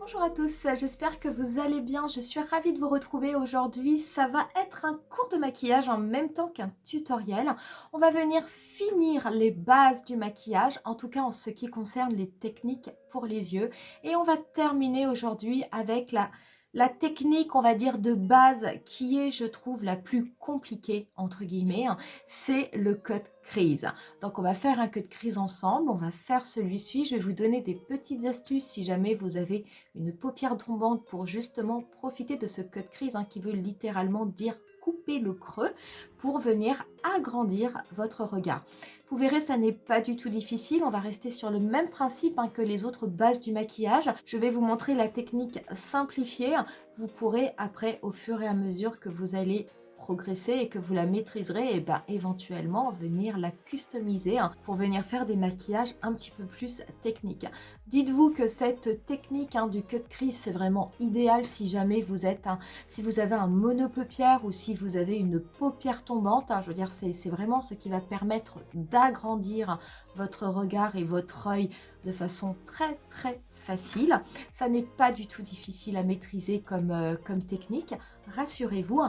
Bonjour à tous, j'espère que vous allez bien. Je suis ravie de vous retrouver aujourd'hui. Ça va être un cours de maquillage en même temps qu'un tutoriel. On va venir finir les bases du maquillage, en tout cas en ce qui concerne les techniques pour les yeux. Et on va terminer aujourd'hui avec la technique, on va dire, de base qui est, je trouve, la plus compliquée, entre guillemets, c'est le cut crease. Donc, on va faire un cut crease ensemble. On va faire celui-ci. Je vais vous donner des petites astuces si jamais vous avez une paupière tombante pour justement profiter de ce cut crease qui veut littéralement dire couper le creux pour venir agrandir votre regard. Vous verrez, ça n'est pas du tout difficile. On va rester sur le même principe que les autres bases du maquillage. Je vais vous montrer la technique simplifiée. Vous pourrez après, au fur et à mesure que vous allez progresser et que vous la maîtriserez, et éventuellement venir la customiser pour venir faire des maquillages un petit peu plus techniques. Dites-vous que cette technique du cut crease, c'est vraiment idéal si jamais vous êtes si vous avez un monopaupière ou si vous avez une paupière tombante. Je veux dire, c'est vraiment ce qui va permettre d'agrandir votre regard et votre œil de façon très très facile. Ça n'est pas du tout difficile à maîtriser comme technique, rassurez-vous.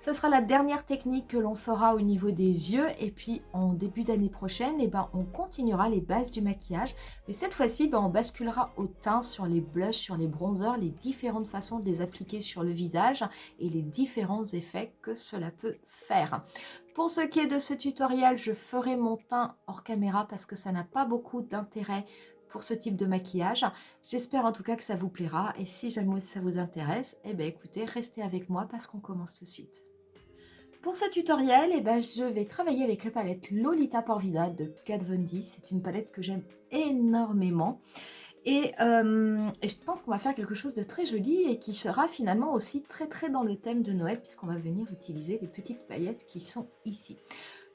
Ce sera la dernière technique que l'on fera au niveau des yeux et puis en début d'année prochaine, on continuera les bases du maquillage. Mais cette fois-ci, on basculera au teint, sur les blushs, sur les bronzers, les différentes façons de les appliquer sur le visage et les différents effets que cela peut faire. Pour ce qui est de ce tutoriel, je ferai mon teint hors caméra parce que ça n'a pas beaucoup d'intérêt pour ce type de maquillage. J'espère en tout cas que ça vous plaira et si jamais ça vous intéresse, écoutez, restez avec moi parce qu'on commence tout de suite. Pour ce tutoriel, je vais travailler avec la palette Lolita Porvida de Kat Von D. C'est une palette que j'aime énormément. Et je pense qu'on va faire quelque chose de très joli et qui sera finalement aussi très très dans le thème de Noël puisqu'on va venir utiliser les petites paillettes qui sont ici.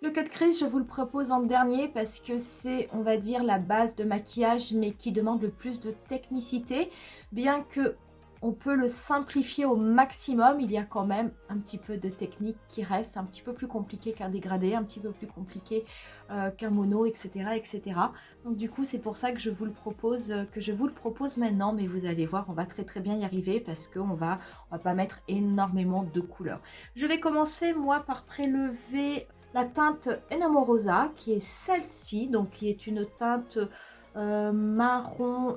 Le cut crease, je vous le propose en dernier parce que c'est, on va dire, la base de maquillage mais qui demande le plus de technicité. Bien que on peut le simplifier au maximum, il y a quand même un petit peu de technique qui reste un petit peu plus compliqué qu'un dégradé, un petit peu plus compliqué qu'un mono, etc., etc. Donc du coup, c'est pour ça que je vous le propose maintenant, mais vous allez voir, on va très très bien y arriver parce qu'on va pas mettre énormément de couleurs. Je vais commencer moi par prélever la teinte Enamorosa qui est celle-ci, donc qui est une teinte marron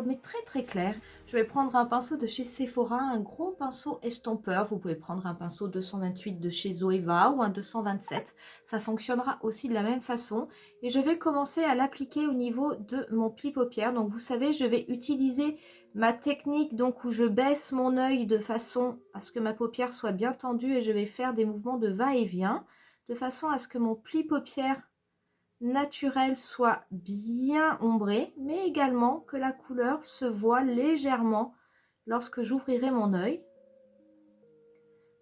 mais très clair. Je vais prendre un pinceau de chez Sephora, un gros pinceau estompeur. Vous pouvez prendre un pinceau 228 de chez Zoeva ou un 227. Ça fonctionnera aussi de la même façon. Et je vais commencer à l'appliquer au niveau de mon pli paupière. Donc vous savez, je vais utiliser ma technique donc où je baisse mon œil de façon à ce que ma paupière soit bien tendue et je vais faire des mouvements de va-et-vient de façon à ce que mon pli paupière naturel soit bien ombré, mais également que la couleur se voit légèrement lorsque j'ouvrirai mon œil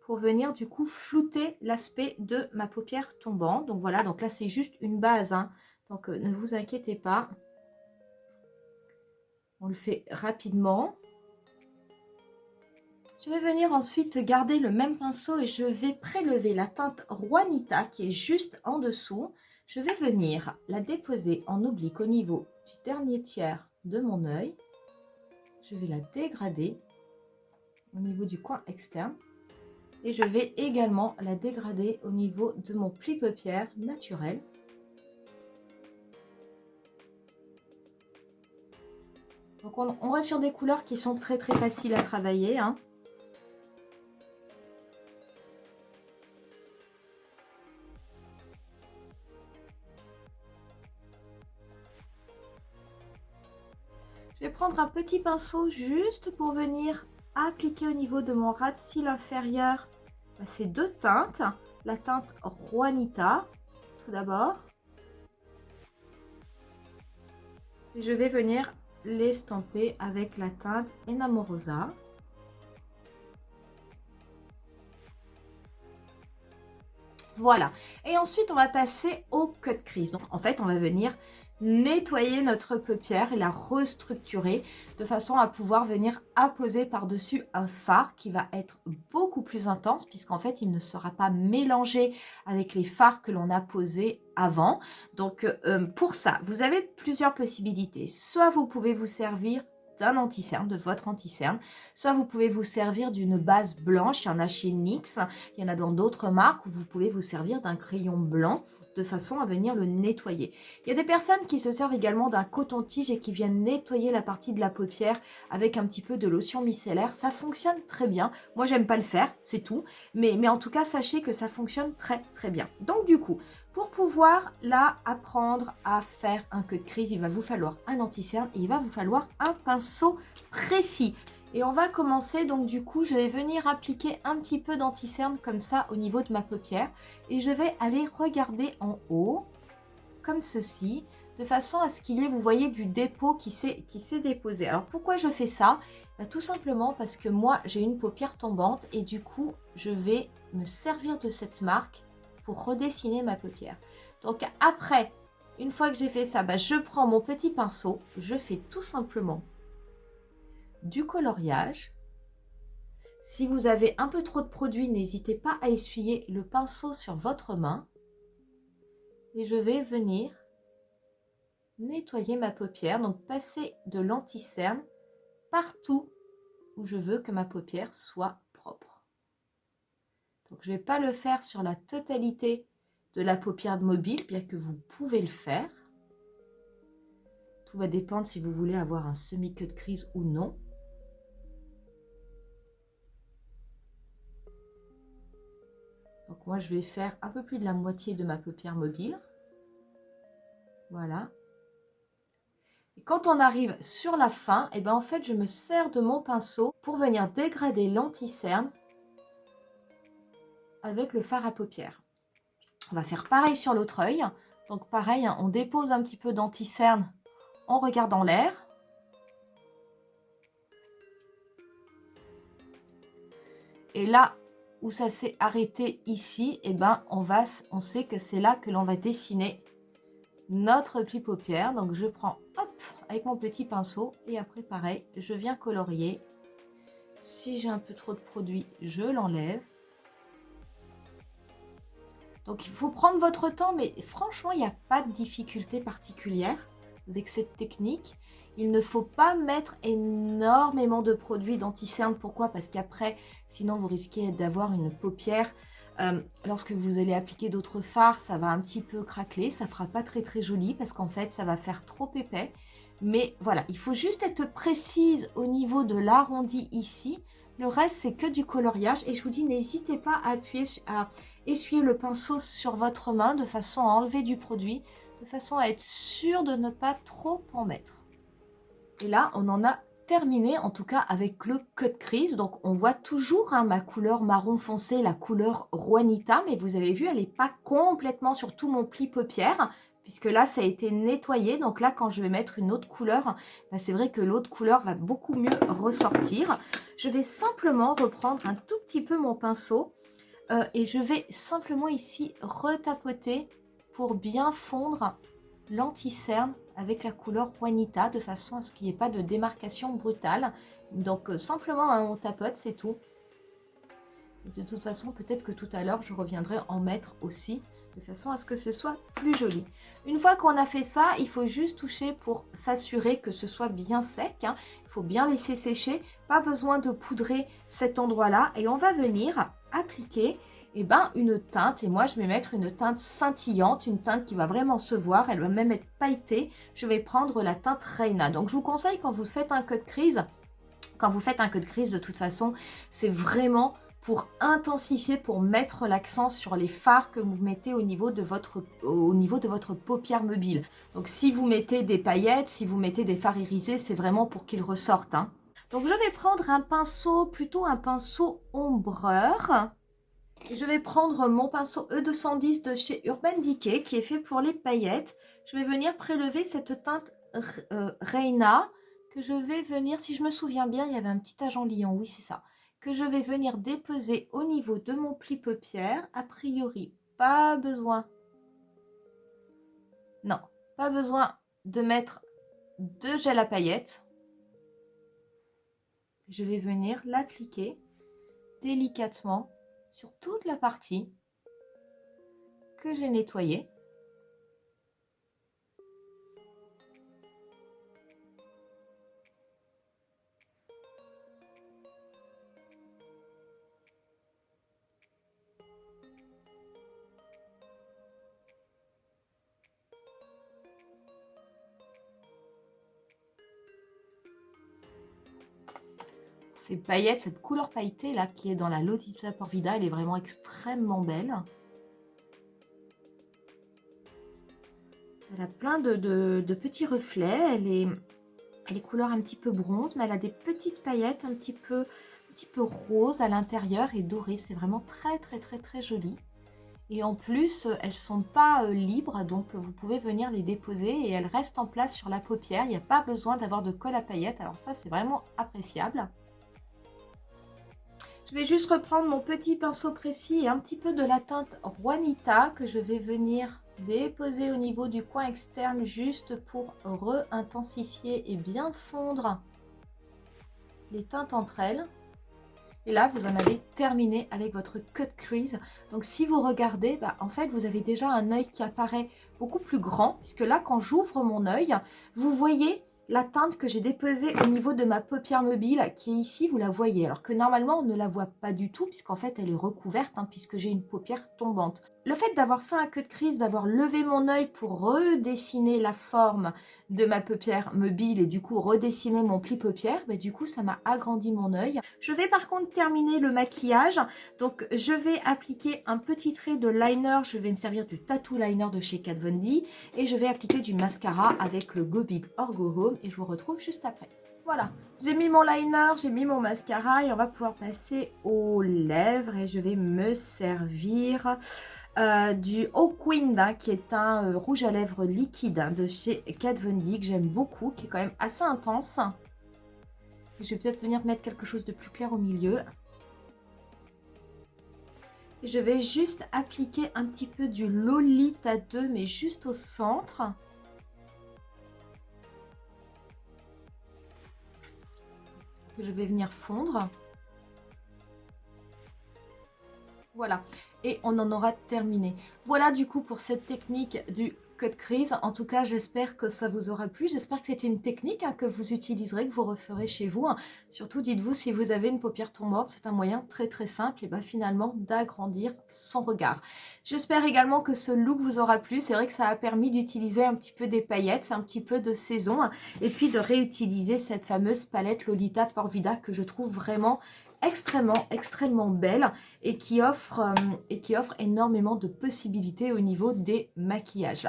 pour venir du coup flouter l'aspect de ma paupière tombante. Donc voilà, donc là c'est juste une base, donc ne vous inquiétez pas, on le fait rapidement. Je vais venir ensuite garder le même pinceau et je vais prélever la teinte Juanita qui est juste en dessous. Je vais venir la déposer en oblique au niveau du dernier tiers de mon œil. Je vais la dégrader au niveau du coin externe. Et je vais également la dégrader au niveau de mon pli paupière naturel. Donc on reste sur des couleurs qui sont très faciles à travailler. Je vais prendre un petit pinceau juste pour venir appliquer au niveau de mon ras de cils inférieur ces deux teintes. La teinte Juanita, tout d'abord. Et je vais venir l'estomper avec la teinte Enamorosa. Voilà. Et ensuite, on va passer au cut crease. Donc, en fait, on va venir nettoyer notre paupière et la restructurer de façon à pouvoir venir apposer par-dessus un fard qui va être beaucoup plus intense puisqu'en fait il ne sera pas mélangé avec les fards que l'on a posés avant. Donc pour ça, vous avez plusieurs possibilités. Soit vous pouvez vous servir d'un anti-cerne, de votre anti-cerne. Soit vous pouvez vous servir d'une base blanche, il y en a chez NYX, il y en a dans d'autres marques où vous pouvez vous servir d'un crayon blanc de façon à venir le nettoyer. Il y a des personnes qui se servent également d'un coton-tige et qui viennent nettoyer la partie de la paupière avec un petit peu de lotion micellaire. Ça fonctionne très bien. Moi, j'aime pas le faire, c'est tout. Mais en tout cas, sachez que ça fonctionne très très bien. Donc du coup, pour pouvoir là apprendre à faire un cut crease, il va vous falloir un anti-cerne et il va vous falloir un pinceau précis. Et on va commencer, donc du coup, je vais venir appliquer un petit peu d'anti-cerne comme ça au niveau de ma paupière. Et je vais aller regarder en haut, comme ceci, de façon à ce qu'il y ait, vous voyez, du dépôt qui s'est déposé. Alors pourquoi je fais ça? Tout simplement parce que moi, j'ai une paupière tombante et du coup, je vais me servir de cette marque pour redessiner ma paupière. Donc après, une fois que j'ai fait ça, je prends mon petit pinceau, je fais tout simplement du coloriage. Si vous avez un peu trop de produit, n'hésitez pas à essuyer le pinceau sur votre main. Et je vais venir nettoyer ma paupière, donc passer de l'anti-cerne partout où je veux que ma paupière soit propre. Donc je ne vais pas le faire sur la totalité de la paupière mobile, bien que vous pouvez le faire. Tout va dépendre si vous voulez avoir un semi-cut crease ou non. Donc moi, je vais faire un peu plus de la moitié de ma paupière mobile. Voilà. Et quand on arrive sur la fin, et en fait, je me sers de mon pinceau pour venir dégrader l'anti-cerne avec le fard à paupières. On va faire pareil sur l'autre œil. Donc pareil, on dépose un petit peu d'anti-cerne en regardant l'air. Et là où ça s'est arrêté ici, on sait que c'est là que l'on va dessiner notre pli paupière. Donc je prends, hop, avec mon petit pinceau et après pareil, je viens colorier. Si j'ai un peu trop de produit, je l'enlève. Donc il faut prendre votre temps, mais franchement, il n'y a pas de difficulté particulière avec cette technique. Il ne faut pas mettre énormément de produits d'anti-cerne. Pourquoi? Parce qu'après, sinon vous risquez d'avoir une paupière. Lorsque vous allez appliquer d'autres fards, ça va un petit peu craqueler. Ça ne fera pas très très joli parce qu'en fait, ça va faire trop épais. Mais voilà, il faut juste être précise au niveau de l'arrondi ici. Le reste, c'est que du coloriage. Et je vous dis, n'hésitez pas à essuyer le pinceau sur votre main de façon à enlever du produit, de façon à être sûr de ne pas trop en mettre. Et là, on en a terminé, en tout cas avec le cut crease. Donc, on voit toujours ma couleur marron foncé, la couleur Juanita. Mais vous avez vu, elle n'est pas complètement sur tout mon pli paupière, puisque là, ça a été nettoyé. Donc là, quand je vais mettre une autre couleur, c'est vrai que l'autre couleur va beaucoup mieux ressortir. Je vais simplement reprendre un tout petit peu mon pinceau et je vais simplement ici retapoter pour bien fondre l'anti-cerne avec la couleur Juanita de façon à ce qu'il n'y ait pas de démarcation brutale. Donc simplement on tapote, c'est tout. De toute façon, peut-être que tout à l'heure, je reviendrai en mettre aussi, de façon à ce que ce soit plus joli. Une fois qu'on a fait ça, il faut juste toucher pour s'assurer que ce soit bien sec. Il faut bien laisser sécher, pas besoin de poudrer cet endroit-là. Et on va venir appliquer une teinte. Et moi, je vais mettre une teinte scintillante, une teinte qui va vraiment se voir. Elle va même être pailletée. Je vais prendre la teinte Reina. Donc, je vous conseille quand vous faites un cut crease, de toute façon, c'est vraiment pour intensifier, pour mettre l'accent sur les fards que vous mettez au niveau de votre paupière mobile. Donc si vous mettez des paillettes, si vous mettez des fards irisés, c'est vraiment pour qu'ils ressortent. Donc je vais prendre un pinceau, plutôt un pinceau ombreur. Et je vais prendre mon pinceau E210 de chez Urban Decay qui est fait pour les paillettes. Je vais venir prélever cette teinte Reina que je vais venir, si je me souviens bien, il y avait un petit agent liant, oui c'est ça, que je vais venir déposer au niveau de mon pli paupière. A priori, pas besoin, non, pas besoin de mettre de gel à paillettes. Je vais venir l'appliquer délicatement sur toute la partie que j'ai nettoyée. ces paillettes, cette couleur pailletée là qui est dans la Lolita Porvida, elle est vraiment extrêmement belle. Elle a plein de petits reflets, elle est couleur un petit peu bronze, mais elle a des petites paillettes un petit peu rose à l'intérieur et dorées. C'est vraiment très très très très joli. Et en plus, elles ne sont pas libres, donc vous pouvez venir les déposer et elles restent en place sur la paupière. Il n'y a pas besoin d'avoir de colle à paillettes, alors ça c'est vraiment appréciable. Je vais juste reprendre mon petit pinceau précis et un petit peu de la teinte Juanita que je vais venir déposer au niveau du coin externe juste pour re-intensifier et bien fondre les teintes entre elles. Et là, vous en avez terminé avec votre cut crease. Donc, si vous regardez, en fait, vous avez déjà un œil qui apparaît beaucoup plus grand. Puisque là, quand j'ouvre mon œil, vous voyez la teinte que j'ai déposée au niveau de ma paupière mobile qui est ici, vous la voyez. Alors que normalement, on ne la voit pas du tout puisqu'en fait, elle est recouverte puisque j'ai une paupière tombante. Le fait d'avoir fait un cut crease, d'avoir levé mon œil pour redessiner la forme de ma paupière mobile et du coup redessiner mon pli paupière, du coup ça m'a agrandi mon œil. Je vais par contre terminer le maquillage, donc je vais appliquer un petit trait de liner, je vais me servir du Tattoo Liner de chez Kat Von D et je vais appliquer du mascara avec le Go Big or Go Home et je vous retrouve juste après. Voilà, j'ai mis mon liner, j'ai mis mon mascara et on va pouvoir passer aux lèvres et je vais me servir du Eau Queen qui est un rouge à lèvres liquide de chez Kat Von D que j'aime beaucoup, qui est quand même assez intense. Je vais peut-être venir mettre quelque chose de plus clair au milieu. Et je vais juste appliquer un petit peu du Lolita 2 mais juste au centre. Que je vais venir fondre. Voilà, et on en aura terminé. Voilà du coup pour cette technique du cut crease. En tout cas, j'espère que ça vous aura plu. J'espère que c'est une technique que vous utiliserez, que vous referez chez vous. Surtout, dites-vous, si vous avez une paupière tombante, c'est un moyen très très simple et finalement d'agrandir son regard. J'espère également que ce look vous aura plu. C'est vrai que ça a permis d'utiliser un petit peu des paillettes, un petit peu de saison et puis de réutiliser cette fameuse palette Lolita Porvida que je trouve vraiment extrêmement belle et qui offre énormément de possibilités au niveau des maquillages.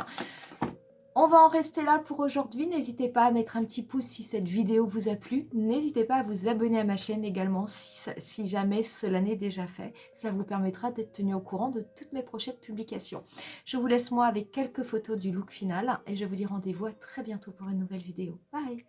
On va en rester là pour aujourd'hui. N'hésitez pas à mettre un petit pouce si cette vidéo vous a plu. N'hésitez pas à vous abonner à ma chaîne également si jamais cela n'est déjà fait. Ça vous permettra d'être tenu au courant de toutes mes prochaines publications. Je vous laisse moi avec quelques photos du look final et je vous dis rendez-vous à très bientôt pour une nouvelle vidéo. Bye!